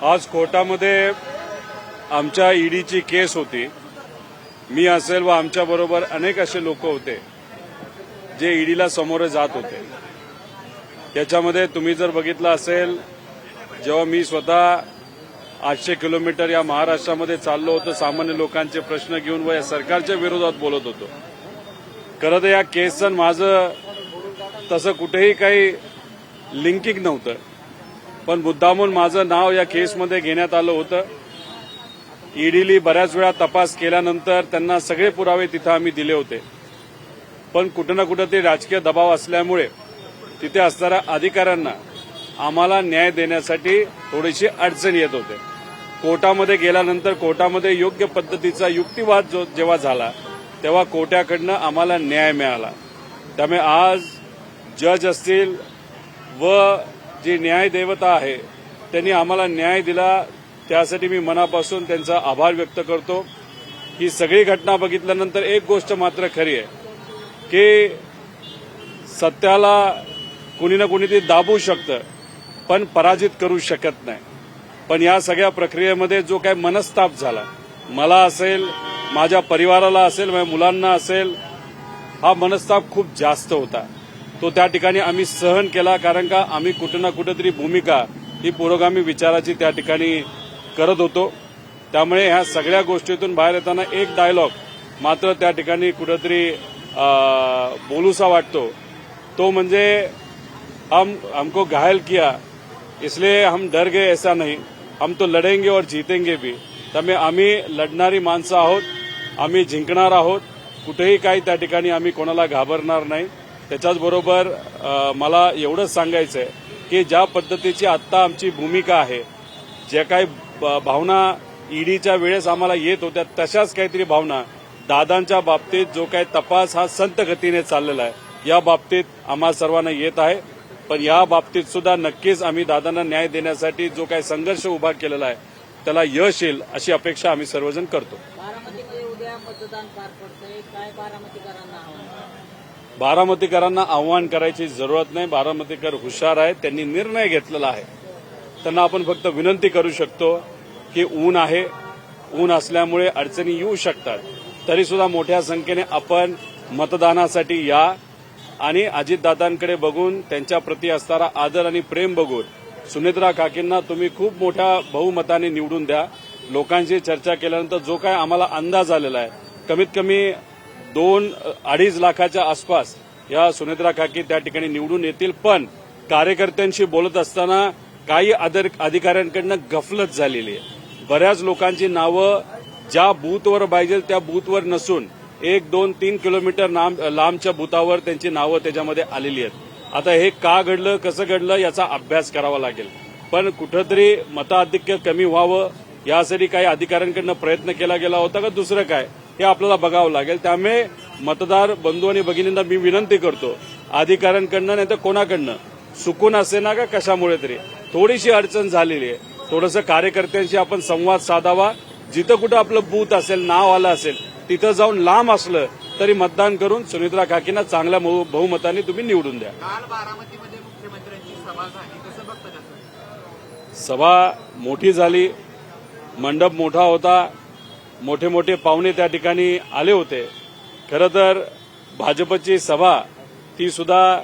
आज कोर्टामध्ये आमच्या ईडीची केस होती। मी असेल व आमच्याबरोबर अनेक असे लोक होते जे ईडीला समोर जात होते। त्याच्यामध्ये तुम्ही जर बघितलं असेल, जेव्हा मी स्वतः 800 किलोमीटर या महाराष्ट्रामध्ये चाललो होतो सामान्य लोकांचे प्रश्न घेऊन व या सरकारच्या विरोधात बोलत होतो। खरं तर या केसचं माझं तसं कुठेही काही लिंकिंग नव्हतं, पण मुद्दामून माझं नाव या केसमध्ये घेण्यात आलं होतं। ईडीली बऱ्याच वेळा तपास केल्यानंतर त्यांना सगळे पुरावे तिथं आम्ही दिले होते, पण कुठं ना कुठं ते राजकीय दबाव असल्यामुळे तिथे असणाऱ्या अधिकाऱ्यांना आम्हाला न्याय देण्यासाठी थोडीशी अडचण येत होते। कोर्टामध्ये गेल्यानंतर कोर्टामध्ये योग्य पद्धतीचा युक्तिवाद जेव्हा झाला तेव्हा कोर्टाकडनं आम्हाला न्याय मिळाला। त्यामुळे आज जज असतील व जी न्याय देवता आहे त्यांनी आम्हाला न्याय दिला, त्यासाठी मी मनापासून त्यांचा आभार व्यक्त करतो। ही सगळी घटना बघितल्यानंतर एक गोष्ट मात्र खरी आहे की सत्याला कुणी ना कुणीतरी दाबू शकतं पण पराजित करू शकत नाही। पण या सगळ्या प्रक्रियेमध्ये जो काही मनस्ताप झाला, मला असेल, माझ्या परिवाराला असेल, माझ्या मुलांना असेल, हा मनस्ताप खूप जास्त होता। तो त्या ठिकाणी आम्ही सहन केला, कारण का आम्ही कुठं ना कुठेतरी भूमिका ही पुरोगामी विचाराची त्या ठिकाणी करत होतो। त्यामुळे ह्या सगळ्या गोष्टीतून बाहेर येताना एक डायलॉग मात्र त्या ठिकाणी कुठेतरी बोलूसा वाटतो, तो म्हणजे हमको घायल किया इसलिए हम डर गए ऐसा नहीं, हम तो लढेंगे और जीतेंगे भी। त्यामुळे आम्ही लढणारी माणसं आहोत, आम्ही जिंकणार आहोत। कुठेही काही त्या ठिकाणी आम्ही कोणाला घाबरणार नाही। त्याच्याचबरोबर मला एवढंच सांगायचं आहे की ज्या पद्धतीची आत्ता आमची भूमिका आहे, ज्या काही भावना ईडीच्या वेळेस आम्हाला येत होत्या तशाच काहीतरी भावना दादांच्या बाबतीत जो काही तपास हा संत गतीने चाललेला आहे या बाबतीत आम्हा सर्वांना येत आहे। पण या बाबतीत सुद्धा नक्कीच आम्ही दादांना न्याय देण्यासाठी जो काही संघर्ष उभा केलेला आहे त्याला यश येईल अशी अपेक्षा आम्ही सर्वजण करतो। बारामतीमध्ये उद्या मतदान पार पडतंय, काय बारामतीकरांना आव्हान करायची जरूरत नाही। बारामतीकर हुशार आहेत, त्यांनी निर्णय घेतलेला आहे। त्यांना आपण फक्त विनंती करू शकतो की ऊन आहे, ऊन असल्यामुळे अडचणी येऊ शकतात, तरी सुद्धा मोठ्या संख्येने आपण मतदानासाठी या आणि अजितदादांकडे बघून त्यांच्या प्रती असणारा आदर आणि प्रेम बघून सुनेत्रा काकींना तुम्ही खूप मोठ्या बहुमताने निवडून द्या। लोकांशी चर्चा केल्यानंतर जो काय आम्हाला अंदाज आलेला आहे, कमीत कमी 2-2.5 लाखाच्या आसपास या सुनेत्रा काकी त्या ठिकाणी निवडून येतील। पण कार्यकर्त्यांशी बोलत असताना काही अधिकाऱ्यांकडनं गफलत झालेली आहे। बऱ्याच लोकांची नावं ज्या बूथवर पाहिजे त्या बूथवर नसून 1-2-3 किलोमीटर लांबच्या बूथावर त्यांची नावं त्याच्यामध्ये आलेली आहेत। आता हे का घडलं, कसं घडलं याचा अभ्यास करावा लागेल, पण कुठंतरी मताधिक्य कमी व्हावं यासाठी काही अधिकाऱ्यांकडनं प्रयत्न केला गेला होता का दुसरं काय हे आपल्याला बघावं लागेल। त्यामुळे मतदार बंधू आणि भगिनींना मी विनंती करतो, अधिकाऱ्यांकडनं नाही तर कोणाकडनं चुकून असे ना का कशामुळे तरी थोडीशी अडचण झालेली आहे, थोडंसं कार्यकर्त्यांशी आपण संवाद साधावा। जिथं कुठं आपलं बूथ असेल, नाव आलं असेल, तिथं जाऊन लांब असलं तरी मतदान करून सुनेत्रा काकींना चांगल्या बहुमताने तुम्ही निवडून द्या। काल बारामतीमध्ये मुख्यमंत्र्यांची सभा झाली, कसं बघता त्याचं? सभा मोठी झाली, मंडप मोठा होता, मोठे मोठे पाहुणे त्या ठिकाणी आले होते। खरं तर भाजपची सभा ती सुद्धा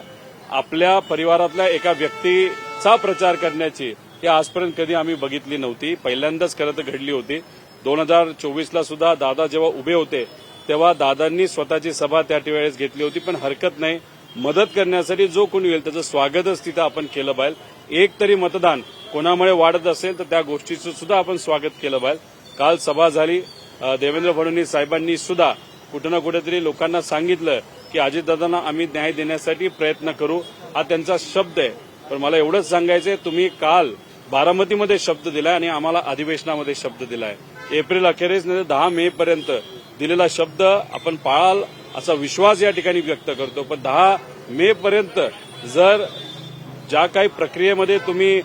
आपल्या परिवारातल्या एका व्यक्तीचा प्रचार करण्याची ही आजपर्यंत कधी आम्ही बघितली नव्हती, पहिल्यांदाच खरं तर घडली होती। 2024ला सुद्धा दादा जेव्हा उभे होते तेव्हा दादांनी स्वतःची सभा त्या वेळेस घेतली होती। पण हरकत नाही, मदत करण्यासाठी जो कोणी येईल त्याचं स्वागतच तिथं आपण केलं पाहिजे। एक तरी मतदान कोणामुळे वाढत असेल तर त्या गोष्टीचं सुद्धा आपण स्वागत केलं पाहिजे। काल सभा झाली, देवेंद्र फडणवीस साहेबांनी सुद्धा कुठं ना कुठेतरी लोकांना सांगितलं की अजितदादांना आम्ही न्याय देण्यासाठी प्रयत्न करू, हा त्यांचा शब्द आहे। पण मला एवढंच सांगायचंय, तुम्ही काल बारामतीमध्ये शब्द दिलाय आणि आम्हाला अधिवेशनामध्ये शब्द दिलाय। एप्रिल अखेरीस 10 मे पर्यंत दिलेला शब्द आपण पाळाल असा विश्वास या ठिकाणी व्यक्त करतो। पण 10 मे पर्यंत जर ज्या काही प्रक्रियेमध्ये तुम्ही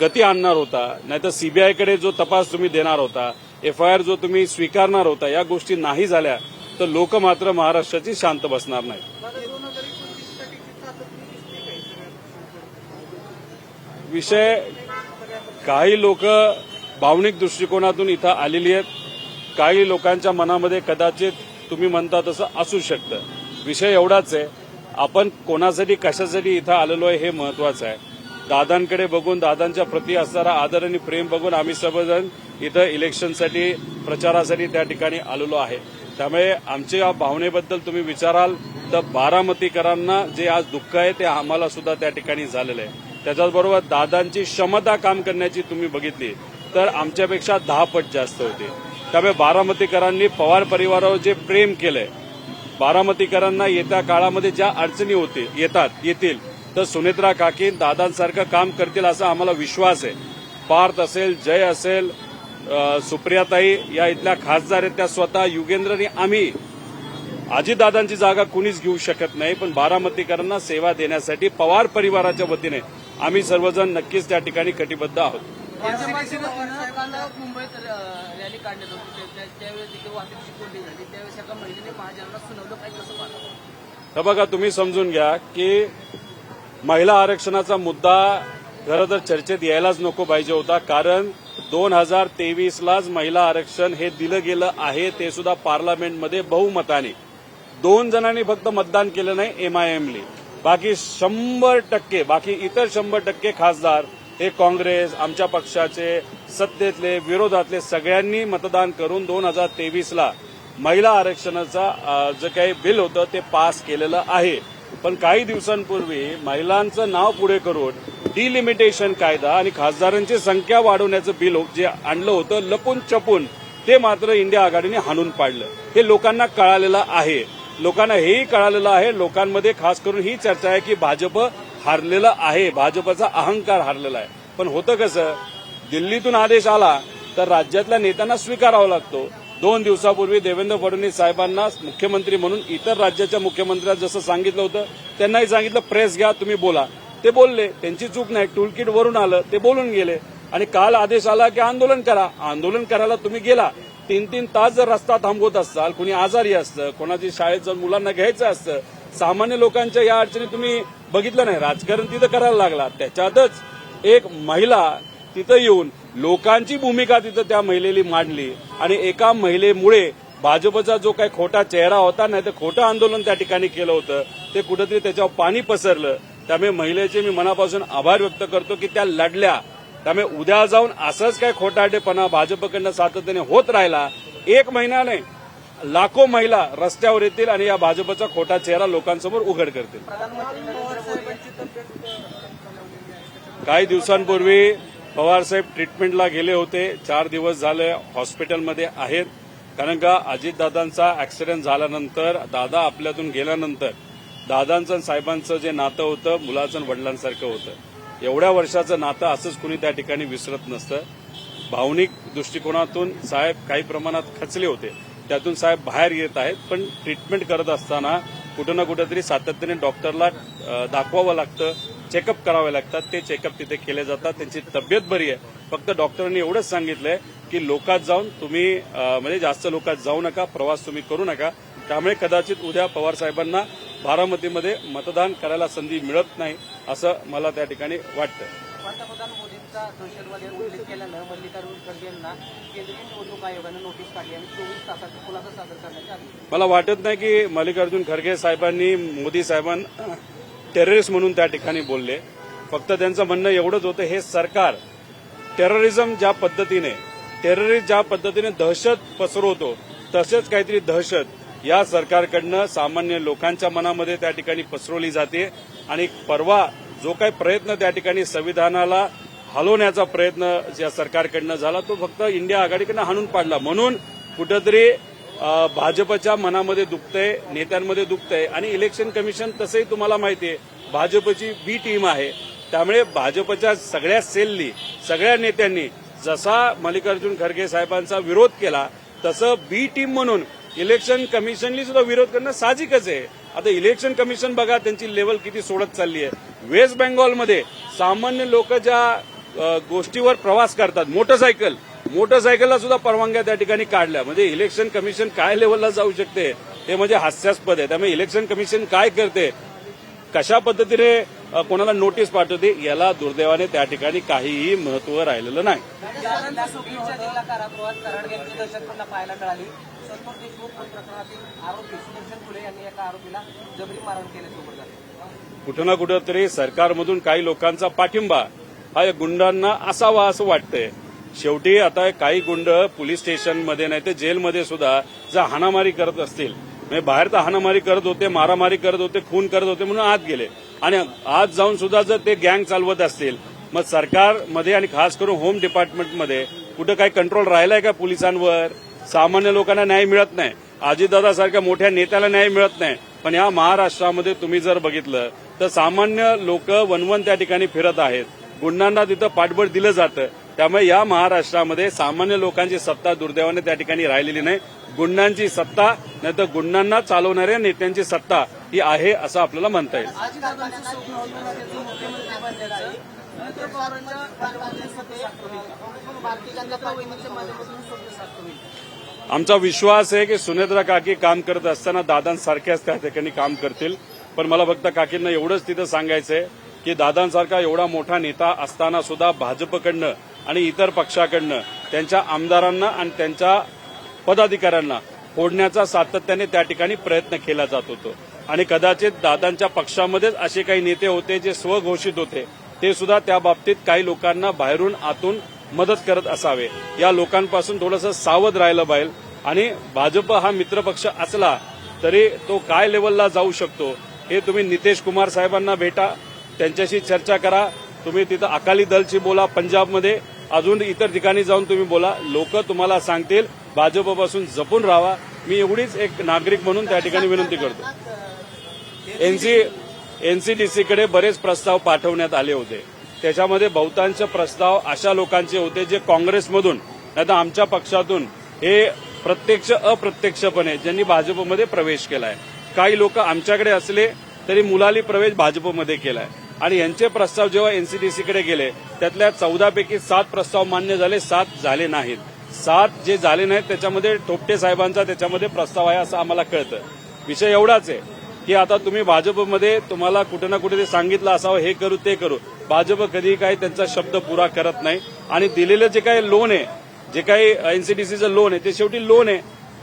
गती आणणार होता, नाहीतर सीबीआयकडे जो तपास तुम्ही देणार होता, एफआयआर जो तुम्ही स्वीकारणार होता, या गोष्टी नाही झाल्या तर लोक मात्र महाराष्ट्राची शांत बसणार नाही। विषय काही लोक भावनिक दृष्टिकोनातून इथं आलेली आहेत. काही लोकांच्या मनामध्ये कदाचित तुम्ही म्हणता तसं असू शकतं. विषय एवढाच आहे, आपण कोणासाठी कशासाठी इथं आलेलो आहे हे महत्वाचं आहे. दादांकडे बघून, दादांच्या प्रती असणारा आदर आणि प्रेम बघून आम्ही सर्वजण इथं इलेक्शनसाठी, प्रचारासाठी त्या ठिकाणी आलेलो आहे. त्यामुळे आमच्या भावनेबद्दल तुम्ही विचाराल तर बारामतीकरांना जे आज दुःख आहे ते आम्हाला सुद्धा त्या ठिकाणी झालेलं आहे. त्याच्याचबरोबर दादांची क्षमता काम करण्याची तुम्ही बघितली तर आमच्यापेक्षा 10 पट जास्त होती. त्यामुळे बारामतीकरांनी पवार परिवारावर जे प्रेम केलंय, बारामतीकरांना येत्या काळामध्ये ज्या अडचणी येतील तर सुनेत्रा काकी दादांसारखं काम करतील असा आम्हाला विश्वास आहे. पार्थ असेल, जय असेल, सुप्रियाताई या इथल्या खासदार आहेत, त्या स्वतः युगेंद्रनी आम्ही अजितदादांची जागा कुणीच घेऊ शकत नाही, पण बारामतीकरांना सेवा देण्यासाठी पवार परिवाराच्या वतीने आम्ही सर्वजण नक्कीच त्या ठिकाणी कटिबद्ध आहोत. काल मुंबईत रॅली काढण्यात होती, त्यावेळेस देखील वाहतुकीची कोंडी झाली, त्यावेळेस एका महिलेने महाजनांना सुनावलं. काय कसं पाहता? तर बघा, तुम्ही समजून घ्या की महिला आरक्षणाचा मुद्दा खरं तर चर्चेत यायलाच नको पाहिजे होता. कारण 2023लाच महिला आरक्षण हे दिलं गेलं आहे, ते सुद्धा पार्लमेंटमध्ये बहुमताने. 2 जणांनी फक्त मतदान केलं नाही, MIMली. बाकी 100%, बाकी इतर 100% खासदार हे काँग्रेस, आमच्या पक्षाचे, सत्तेतले, विरोधातले सगळ्यांनी मतदान करून 2023ला महिला आरक्षणाचा जे काही बिल होतं ते पास केलेलं आहे. पण काही दिवसांपूर्वी महिलांचं नाव पुढे करून डिलिमिटेशन कायदा आणि खासदारांची संख्या वाढवण्याचं बिल जे आणलं होतं लपून छपून, ते मात्र इंडिया आघाडीने हाणून पाडलं. हे लोकांना कळालेलं आहे. लोकांना हेही कळालेलं आहे. लोकांमध्ये खास करून ही चर्चा आहे की भाजप हारलेलं आहे, भाजपचा अहंकार हारलेला आहे. पण होतं कसं, दिल्लीतून आदेश आला तर राज्यातल्या नेत्यांना स्वीकारावा लागतो. 2 दिवसापूर्वी देवेंद्र फडणवीस साहेबांना मुख्यमंत्री म्हणून इतर राज्याच्या मुख्यमंत्र्यांना जसं सांगितलं होतं, त्यांनाही सांगितलं प्रेस घ्या, तुम्ही बोला. ते बोलले, त्यांची चूक नाही. टूलकिट वरून आलं, ते बोलून गेले. आणि काल आदेश आला की आंदोलन करा. आंदोलन करायला तुम्ही गेला, 3-3 तास जर रस्ता थांबवत असाल, कुणी आजारी असतं, कोणाची शाळेत जाऊन मुलांना घ्यायचं असतं, सामान्य लोकांच्या या अडचणी तुम्ही बघितलं नाही. राजकारण तिथं करायला लागला. त्याच्यातच एक महिला तिथं येऊन लोकांची भूमिका तिथं त्या महिलेने मांडली आणि एका महिलेमुळे भाजपचा जो काही खोटा चेहरा होता, नाही तर खोटं आंदोलन त्या ठिकाणी केलं होतं, ते कुठेतरी त्याच्यावर पाणी पसरलं. त्यामुळे महिलेचे मी मनापासून आभार व्यक्त करतो की त्या लढल्या. त्यामुळे उद्या जाऊन असंच काय खोटारडेपणा भाजपकडनं सातत्याने होत राहिला, 1 महिना नाही, लाखो महिला रस्त्यावर येतील आणि या भाजपचा खोटा चेहरा लोकांसमोर उघड करतील. काही दिवसांपूर्वी पवारसाहेब ट्रीटमेंटला गेले होते. 4 दिवस झाले हॉस्पिटलमध्ये आहेत. कारण का अजितदादांचा ऍक्सिडेंट झाल्यानंतर, दादा आपल्यातून गेल्यानंतर दादांचं आणि साहेबांचं जे नातं होतं मुलाचं आणि वडिलांसारखं होतं. एवढ्या वर्षाचं नातं असंच कुणी त्या ठिकाणी विसरत नसतं. भावनिक दृष्टिकोनातून साहेब काही प्रमाणात खचले होते, त्यातून साहेब बाहेर येत आहेत. पण ट्रीटमेंट करत असताना कुठं ना कुठेतरी सातत्याने डॉक्टरला दाखवावं लागतं, चेकअप करावे लागतात. ते चेकअप तिथे केले जातात. त्यांची तब्येत बरी आहे. फक्त डॉक्टरांनी एवढंच सांगितलंय की लोकात जाऊन तुम्ही म्हणजे जास्त लोकात जाऊ नका, प्रवास तुम्ही करू नका. त्यामुळे कदाचित उद्या पवार साहेबांना बारामतीमध्ये मतदान करायला संधी मिळत नाही असं मला त्या ठिकाणी वाटतं. पंतप्रधान मोदींचा दहशतवाद्यांवर उल्लेख केल्यानं मल्लिकार्जुन खरगे यांना केंद्रीय निवडणूक आयोगानं नोटीस काढली आणि 24 तासाची खुलासा सादर करण्यात आली. मला वाटत नाही की मल्लिकार्जुन खरगे साहेबांनी मोदी साहेबांना टेररिस्ट म्हणून त्या ठिकाणी बोलले. फक्त त्यांचं म्हणणं एवढंच होतं, हे सरकार टेररिझम ज्या पद्धतीने दहशत पसरवतो, तसेच काहीतरी दहशत या सरकारकडनं सामान्य लोकांच्या मनामध्ये त्या ठिकाणी पसरवली जाते. आणि परवा जो काही प्रयत्न त्या ठिकाणी संविधानाला हलवण्याचा प्रयत्न या सरकारकडनं झाला, तो फक्त इंडिया आघाडीकडनं हाणून पाडला. म्हणून कुठंतरी भाजपच्या मनामध्ये दुखतंय, नेत्यांमध्ये दुखतंय. आणि इलेक्शन कमिशन तसंही तुम्हाला माहिती आहे भाजपची बी टीम आहे. त्यामुळे भाजपच्या सगळ्या सेलनी, सगळ्या नेत्यांनी जसा मल्लिकार्जुन खरगे साहेबांचा विरोध केला, तसं बी टीम म्हणून इलेक्शन कमिशननी सुद्धा विरोध करणं साहजिकच आहे. आता इलेक्शन कमिशन बघा त्यांची लेवल किती सोडत चालली आहे. वेस्ट बेंगॉलमध्ये सामान्य लोक ज्या गोष्टीवर प्रवास करतात, मोटरसायकलला सुद्धा परवानग्या त्या ठिकाणी काढल्या. म्हणजे इलेक्शन कमिशन काय लेवलला जाऊ शकते हे म्हणजे हास्यास्पद आहे. त्यामुळे इलेक्शन कमिशन काय करते कशा पद्धतीने कोणाला नोटीस पाठवते याला दुर्दैवाने त्या ठिकाणी काहीही महत्व राहिलेलं नाही. बीडच्या जिल्हा कारागृहात कराड गँगची दहशत पुन्हा पाहायला मिळाली. संतोष देशमुख खून प्रकरणातील आरोपी सुदर्शन फुले यांनी एका आरोपीला जबरी मारहाण केल्याचं उघड झालं. कुठं ना कुठंतरी सरकारमधून काही लोकांचा पाठिंबा हा या गुंडांना असावा असं वाटतंय. शेवटी आता काही गुंड पोलीस स्टेशनमध्ये नाही तर जेलमध्ये सुद्धा जर हाणामारी करत असतील, म्हणजे बाहेर तर हाणामारी करत होते, मारामारी करत होते, खून करत होते म्हणून आत गेले, आणि आज जाऊन सुद्धा जर ते गँग चालवत असतील, मग सरकारमध्ये आणि खास करून होम डिपार्टमेंटमध्ये कुठं काही कंट्रोल राहिलाय का पोलिसांवर? सामान्य लोकांना न्याय मिळत नाही. अजितदादासारख्या मोठ्या नेत्याला न्याय मिळत नाही. पण या महाराष्ट्रामध्ये तुम्ही जर बघितलं तर सामान्य लोक वनवन त्या ठिकाणी फिरत आहेत. गुंडांना तिथं पाठबळ दिलं जातं. त्यामुळे या महाराष्ट्रामध्ये सामान्य लोकांची सत्ता दुर्दैवाने त्या ठिकाणी राहिलेली नाही. गुंडांची सत्ता नाही तर गुंडांना चालवणाऱ्या नेत्यांची सत्ता ही आहे असं आपल्याला म्हणता येईल. अजितदादांचं स्वप्न होतं राज्याचं मुख्यमंत्री बनण्याचं. शरद पवारांच्या पाठिंब्यामध्ये भारतीय जनता पार्टीच्या माध्यमातून स्वप्न साकार होईल. आमचा विश्वास आहे की सुनेत्रा काकी काम करत असताना दादांसारख्याच त्या ठिकाणी काम करतील. पण मला फक्त काकींना एवढंच तिथं सांगायचंय की दादांसारखा एवढा मोठा नेता असताना सुद्धा भाजपकडनं आणि इतर पक्षाकडनं त्यांच्या आमदारांना आणि त्यांच्या पदाधिकाऱ्यांना फोडण्याचा सातत्याने त्या ठिकाणी प्रयत्न केला जात होतो. आणि कदाचित दादांच्या पक्षामध्येच असे काही नेते होते जे स्वघोषित होते, ते सुद्धा त्या बाबतीत काही लोकांना बाहेरून आतून मदत करत असावे. या लोकांपासून थोडंसं सावध राहिलं पाहिजे. आणि भाजप हा मित्रपक्ष असला तरी तो काय लेवलला जाऊ शकतो हे तुम्ही नितेश कुमार साहेबांना भेटा, त्यांच्याशी चर्चा करा. तुम्ही तिथं अकाली दलची बोला, पंजाबमध्ये अजून इतर ठिकाणी जाऊन तुम्ही बोला. लोक तुम्हाला सांगतील. भाजपपासून जपून राहावा. मी एवढीच एक नागरिक म्हणून त्या ठिकाणी विनंती करतो. एनसीडीसीकडे बरेच प्रस्ताव पाठवण्यात आले होते. त्याच्यामध्ये बहुतांश प्रस्ताव अशा लोकांचे होते जे काँग्रेसमधून नाही तर आमच्या पक्षातून हे प्रत्यक्ष अप्रत्यक्षपणे ज्यांनी भाजपमध्ये प्रवेश केलाय. काही लोक आमच्याकडे असले तरी मुलाली प्रवेश भाजपमध्ये केलाय. आणि यांचे प्रस्ताव जेव्हा एनसीडीसीकडे गेले त्यातल्या 14 पैकी 7 प्रस्ताव मान्य झाले, 7 झाले नाहीत. 7 जे झाले नाहीत त्याच्यामध्ये थोपटे साहेबांचा त्याच्यामध्ये प्रस्ताव आहे असं आम्हाला कळतं. विषय एवढाच आहे की आता तुम्ही भाजपमध्ये तुम्हाला कुठे ना कुठे सांगितलं असावं हे करू ते करू. भाजप कधी काही त्यांचा शब्द पुरा करत नाही. आणि दिलेलं जे काही लोन आहे, जे काही एनसीडीसीचं लोन आहे ते शेवटी लोन आहे.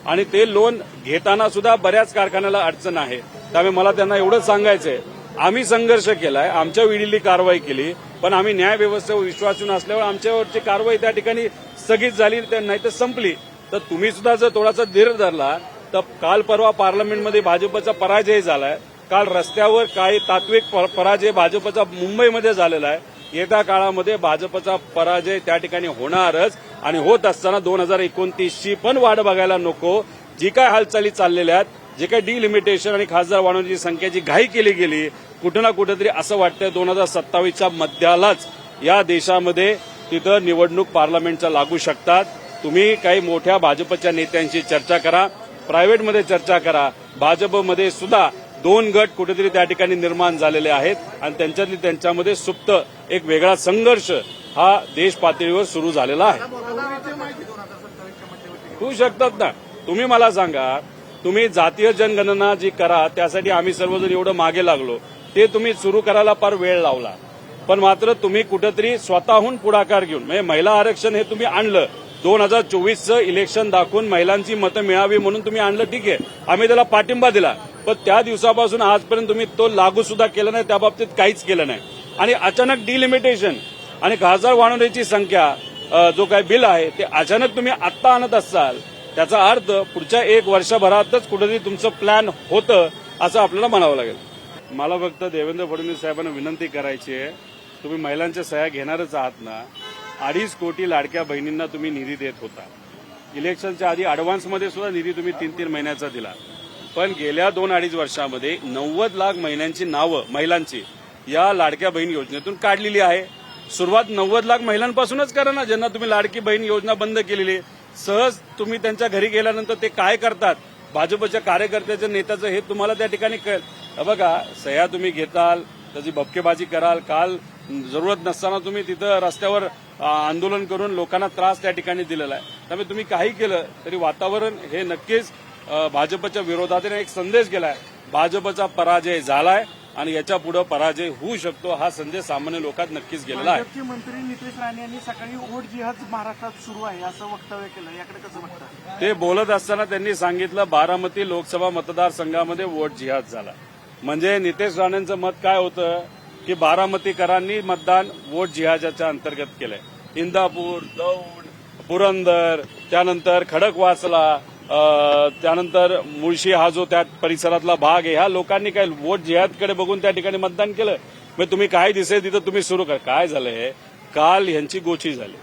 आणि ते लोन घेताना सुद्धा बऱ्याच कारखान्याला अडचण आहे. त्यामुळे मला त्यांना एवढंच सांगायचंय, आम्ही संघर्ष केलाय, आमच्या विडीली कारवाई केली, पण आम्ही न्याय व्यवस्थेवर विश्वासू नसल्यावर आमच्यावरची कारवाई त्या ठिकाणी स्थगित झाली नाही तर संपली. तर तुम्ही सुद्धा जर थोडासा धीर धरला तर काल परवा पार्लमेंटमध्ये भाजपचा पराजय झालाय. काल रस्त्यावर काही तात्विक पराजय भाजपचा मुंबईमध्ये झालेला आहे. येत्या काळामध्ये भाजपचा पराजय त्या ठिकाणी होणारच. आणि होत असताना 2029ची पण वाट बघायला नको. जी काय हालचाली चाललेल्या आहेत, जे काही डिलिमिटेशन आणि खासदार वाढवण्याची संख्याची घाई केली गेली, कुठं ना कुठेतरी असं वाटतंय 2027च्या मध्यालाच या देशामध्ये तिथं निवडणूक पार्लमेंटच्या लागू शकतात. तुम्ही काही मोठ्या भाजपच्या नेत्यांशी चर्चा करा, प्रायव्हेटमध्ये चर्चा करा. भाजपमध्ये सुद्धा 2 गट कुठेतरी त्या ठिकाणी निर्माण झालेले आहेत आणि त्यांच्यामध्ये सुप्त एक वेगळा संघर्ष हा देश पातळीवर सुरू झालेला आहे. होऊ शकतात ना. तुम्ही मला सांगा, तुम्ही जातीय जनगणना जी करा त्यासाठी आम्ही सर्वजण एवढं मागे लागलो, ते तुम्ही सुरू करायला फार वेळ लावला. पण मात्र तुम्ही कुठेतरी स्वतःहून पुढाकार घेऊन म्हणजे महिला आरक्षण हे तुम्ही आणलं. 2024चं इलेक्शन दाखवून महिलांची मतं मिळावी म्हणून तुम्ही आणलं, ठीक आहे, आम्ही त्याला पाठिंबा दिला. पण त्या दिवसापासून आजपर्यंत तुम्ही तो लागू सुद्धा केला नाही, त्या बाबतीत काहीच केलं नाही. आणि अचानक डिलिमिटेशन आणि खासदार वाढवण्याची संख्या जो काही बिल आहे ते अचानक तुम्ही आत्ता आणत असाल, त्याचा अर्थ पुढच्या 1 वर्षभरातच कुठेतरी तुमचं प्लॅन होतं असं आपल्याला म्हणावं लागेल. मला फक्त देवेंद्र फडणवीस साहेबांना विनंती करायची आहे, तुम्ही महिलांच्या सह्या घेणारच आहात ना. 2.5 कोटी लाडक्या बहिणींना तुम्ही निधी देत होता. इलेक्शनच्या आधी अॅडव्हान्समध्ये सुद्धा निधी तुम्ही 3-3 महिन्याचा दिला. पण गेल्या 2-2.5 वर्षामध्ये 90 लाख महिन्यांची नावं महिलांची या लाडक्या बहीण योजनेतून काढलेली आहे. सुरुवात 90 लाख महिलांपासूनच करा ना, ज्यांना तुम्ही लाडकी बहीण योजना बंद केलेली. सहज तुम्ही त्यांच्या घरी गेल्यानंतर ते काय करतात, भाजपच्या कार्यकर्त्याच्या नेत्याचं हे तुम्हाला त्या ठिकाणी कळेल. बघा, सह्या तुम्ही घेताल, त्याची भपकेबाजी कराल. काल जरूरत नसताना तुम्ही तिथं रस्त्यावर आंदोलन करून लोकांना त्रास त्या ठिकाणी दिलेला आहे. त्यामुळे तुम्ही काही केलं तरी वातावरण हे नक्कीच भाजपच्या विरोधात एक संदेश गेलाय. भाजपचा पराजय झालाय. आणि याच्या पुढे पराजय होऊ शकतो हा संदेश सामान्य लोकात नक्कीच गेलेला आहे. भाजपचे मंत्री नितेश राणे यांनी सकाळी वोट जिहाद महाराष्ट्रात सुरू आहे असं वक्तव्य केलं, याकडे कसं बघता? ते बोलत असताना त्यांनी सांगितलं बारामती लोकसभा मतदारसंघामध्ये वोट जिहाद झाला. म्हणजे नितेश राणेंचं मत काय होतं की बारामतीकरांनी मतदान वोट जिहादाच्या अंतर्गत केलंय. इंदापूर, दौंड, पुरंदर, त्यानंतर खडकवासला, त्यानंतर मुळशी हा जो त्या परिसरातला भाग आहे, ह्या लोकांनी काय वोट जिहादकडे बघून त्या ठिकाणी मतदान केलं. मग तुम्ही काय दिसेल तिथं तुम्ही सुरू करा. काय झालंय, काल ह्यांची गोची झाली,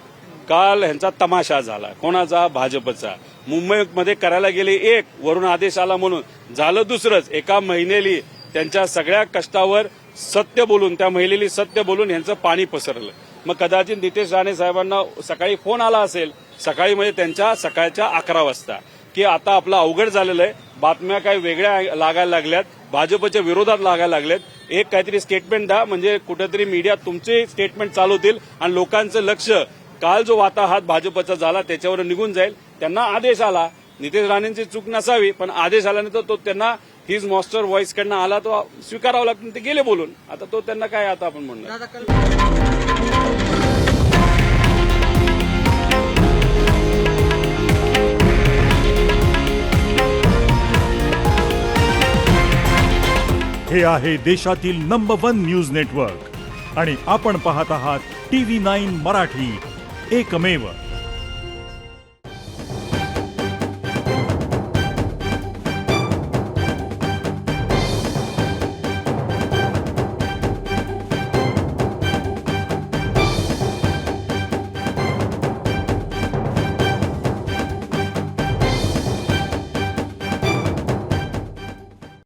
काल ह्यांचा तमाशा झाला. कोणाचा? भाजपचा. मुंबईमध्ये करायला गेले एक, वरून आदेश आला म्हणून झालं दुसरंच. एका महिलेली त्यांच्या सगळ्या कष्टावर सत्य बोलून, त्या महिलेली सत्य बोलून ह्यांचं पाणी पसरलं. मग कदाचित नितेश राणे साहेबांना सकाळी फोन आला असेल, सकाळी म्हणजे त्यांच्या सकाळच्या 11 वाजता, की आता आपलं अवघड झालेलं आहे, बातम्या काही वेगळ्या लागायला लागल्यात, भाजपच्या विरोधात लागायला लागल्यात, एक काहीतरी स्टेटमेंट द्या म्हणजे कुठेतरी मीडिया तुमचे स्टेटमेंट चालवतील आणि लोकांचं लक्ष काल जो वाताहात भाजपचा झाला त्याच्यावर निघून जाईल. त्यांना आदेश आला, नितेश राणेंची चूक नसावी पण आदेश आल्यानंतर तो त्यांना हिज मास्टर व्हॉइस कडनं आला, तो स्वीकारावा लागतो. ते गेले बोलून. आता तो त्यांना काय आता आपण म्हणणार. हे आहे देशातील नंबर 1 न्यूज नेटवर्क आणि आपण पाहत आहात TV9 मराठी, एकमेव.